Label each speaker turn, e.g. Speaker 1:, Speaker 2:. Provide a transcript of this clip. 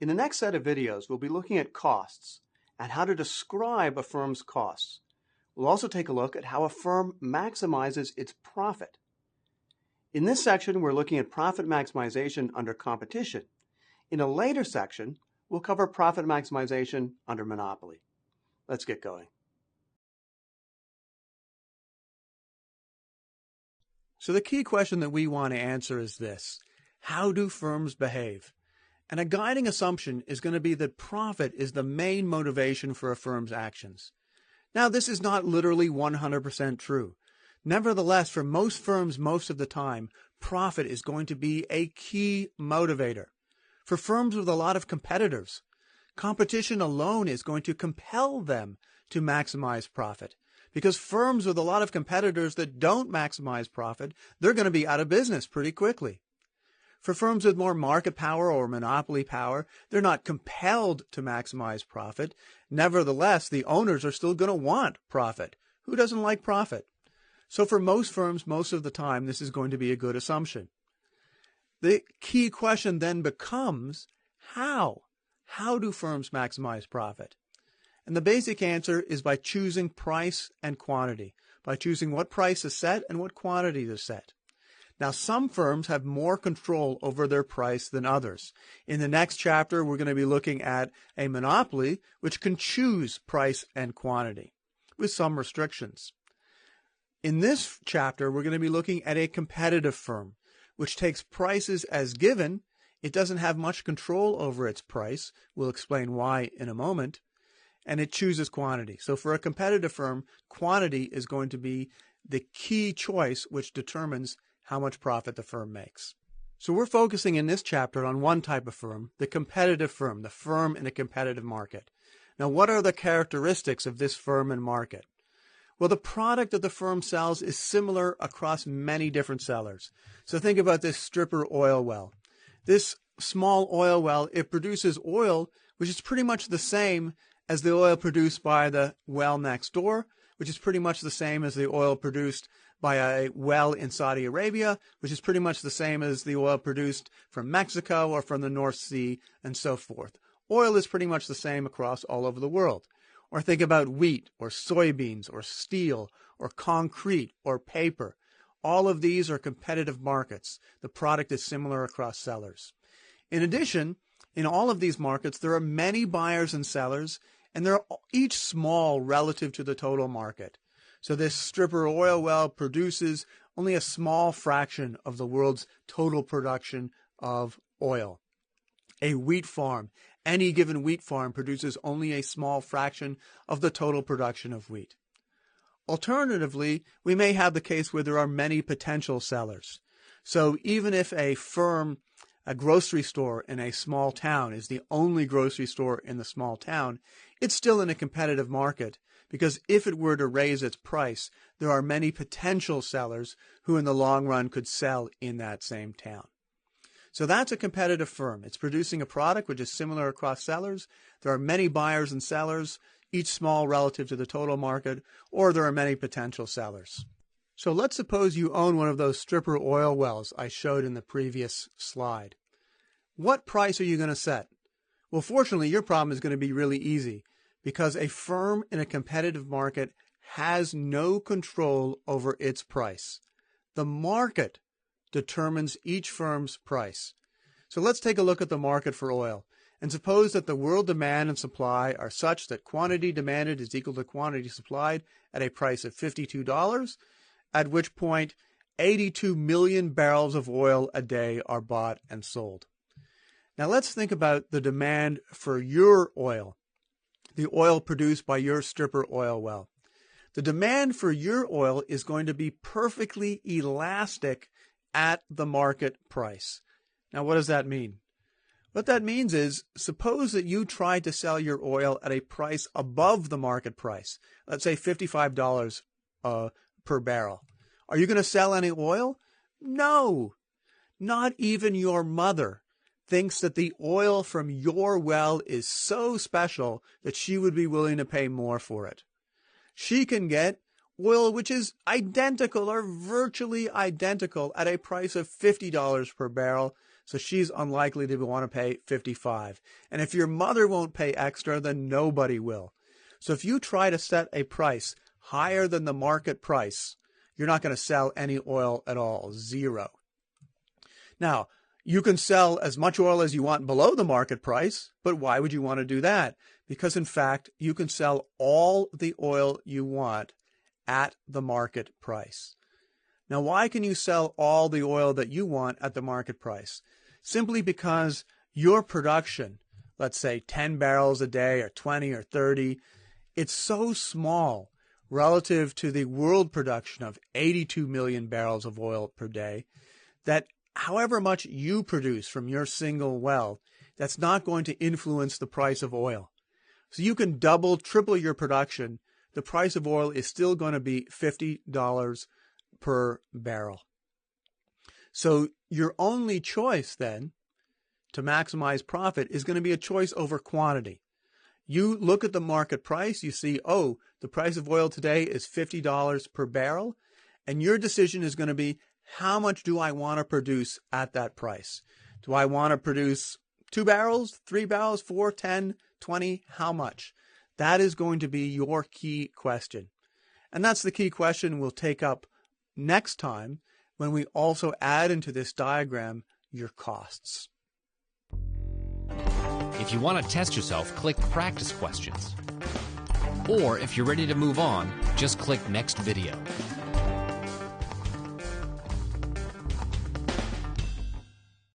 Speaker 1: In the next set of videos, we'll be looking at costs and how to describe a firm's costs. We'll also take a look at how a firm maximizes its profit. In this section, we're looking at profit maximization under competition. In a later section, we'll cover profit maximization under monopoly. Let's get going. So the key question that we want to answer is this: how do firms behave? And a guiding assumption is going to be that profit is the main motivation for a firm's actions. Now, this is not literally 100% true. Nevertheless, for most firms, most of the time, profit is going to be a key motivator. For firms with a lot of competitors, competition alone is going to compel them to maximize profit. Because firms with a lot of competitors that don't maximize profit, they're going to be out of business pretty quickly. For firms with more market power or monopoly power, they're not compelled to maximize profit. Nevertheless, the owners are still going to want profit. Who doesn't like profit? So for most firms, most of the time, this is going to be a good assumption. The key question then becomes, how? How do firms maximize profit? And the basic answer is by choosing price and quantity, by choosing what price is set and what quantity is set. Now, some firms have more control over their price than others. In the next chapter, we're going to be looking at a monopoly, which can choose price and quantity with some restrictions. In this chapter, we're going to be looking at a competitive firm, which takes prices as given. It doesn't have much control over its price. We'll explain why in a moment. And it chooses quantity. So for a competitive firm, quantity is going to be the key choice which determines how much profit the firm makes. So we're focusing in this chapter on one type of firm, the competitive firm, the firm in a competitive market. Now, what are the characteristics of this firm and market? Well, the product that the firm sells is similar across many different sellers. So think about this stripper oil well. This small oil well, it produces oil which is pretty much the same as the oil produced by the well next door, which is pretty much the same as the oil produced by a well in Saudi Arabia, which is pretty much the same as the oil produced from Mexico or from the North Sea, and so forth. Oil is pretty much the same across all over the world. Or think about wheat, or soybeans, or steel, or concrete, or paper. All of these are competitive markets. The product is similar across sellers. In addition, in all of these markets, there are many buyers and sellers, and they're each small relative to the total market. So this stripper oil well produces only a small fraction of the world's total production of oil. A wheat farm, any given wheat farm, produces only a small fraction of the total production of wheat. Alternatively, we may have the case where there are many potential sellers. So even if a firm, a grocery store in a small town, is the only grocery store in the small town, it's still in a competitive market, because if it were to raise its price, there are many potential sellers who in the long run could sell in that same town. So that's a competitive firm. It's producing a product which is similar across sellers. There are many buyers and sellers, each small relative to the total market, or there are many potential sellers. So let's suppose you own one of those stripper oil wells I showed in the previous slide. What price are you going to set? Well, fortunately, your problem is going to be really easy, because a firm in a competitive market has no control over its price. The market determines each firm's price. So let's take a look at the market for oil. And suppose that the world demand and supply are such that quantity demanded is equal to quantity supplied at a price of $52, at which point 82 million barrels of oil a day are bought and sold. Now let's think about the demand for your oil, the oil produced by your stripper oil well. The demand for your oil is going to be perfectly elastic at the market price. Now, what does that mean? What that means is, suppose that you try to sell your oil at a price above the market price. Let's say $55 per barrel. Are you going to sell any oil? No. Not even your mother thinks that the oil from your well is so special that she would be willing to pay more for it. She can get oil which is identical or virtually identical at a price of $50 per barrel, So she's unlikely to want to pay $55. And if your mother won't pay extra, then nobody will. So if you try to set a price higher than the market price, you're not going to sell any oil at all, zero. Now, you can sell as much oil as you want below the market price, but why would you want to do that? Because in fact, you can sell all the oil you want at the market price. Now, why can you sell all the oil that you want at the market price? Simply because your production, let's say 10 barrels a day or 20 or 30, it's so small relative to the world production of 82 million barrels of oil per day that however much you produce from your single well, that's not going to influence the price of oil. So you can double, triple your production. The price of oil is still going to be $50 per barrel. So your only choice then to maximize profit is going to be a choice over quantity. You look at the market price, you see, oh, the price of oil today is $50 per barrel, and your decision is going to be, how much do I want to produce at that price? Do I want to produce 2 barrels, 3 barrels, 4, 10, 20? How much? That is going to be your key question. And that's the key question we'll take up next time when we also add into this diagram your costs.
Speaker 2: If you want to test yourself, click Practice Questions. Or if you're ready to move on, just click Next Video.